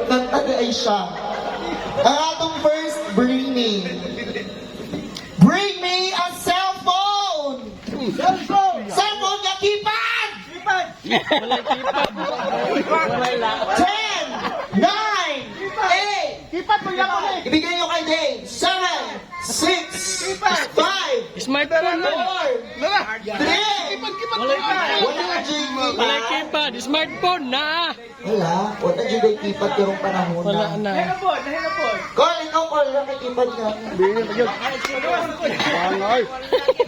Kanta ay siya. Ang atong first, bring me. Bring me a cellphone! Cellphone! Cellphone na keypad! Kipad! 10, 9, 8, Kipad mo yan ulit! ibigay nyo kay Dave. 7, 6, 5, Smartphone na. 4, 3, wala na dyan Wala keypad. keypad. Smartphone na. Wala dyan keypad karong panahon Wala na. na. Nahilapon! Nahilapon! Call, ikaw call, wala kay keypad nga.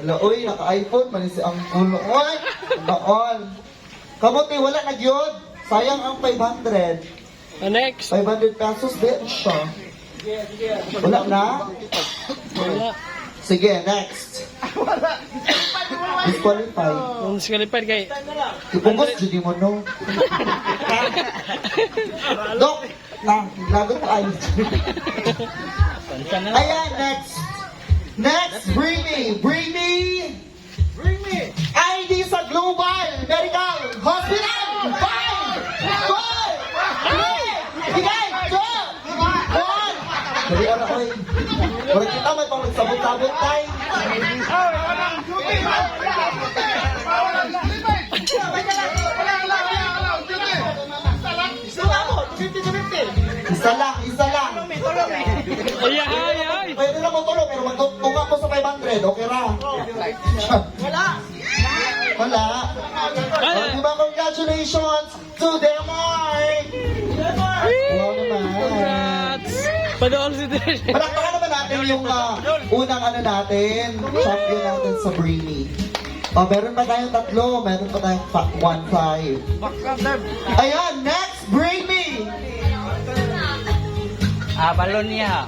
Wala, uy, naka-iPhone, manis ang ulo. Uy, naon. Kamuti, wala na yun. Sayang ang 500. Next. 500 pesos din siya. Wala na? Wala. Sige, next. Disqualified. Kung disqualified kay... Ipungkos, hindi mo no. Dok, lagot ko ay. Ayan, next. Next, bring me. Bring me. Bring me! ID sa Global Medical Hospital. 5, 4, 3, bigay, 2, 1. Dali ano ko eh. Wala kita may pang nagsabot-sabot tayo. Walang duty! Walang duty! Walang duty! Isa lang, isa lang. Ay, ay, ay. Pwede na mo tulong, pero magtunga ko sa 500, okay ra? Wala! Wala. Oh, diba, congratulations to Demar! Wow naman. Congrats. Padool si Dre. Palakpakan naman natin yung unang ano natin, champion natin sa Brainy. Oh, meron pa tayong tatlo, meron pa tayong 1-5. Ayan, next, Brainy! Balon niya.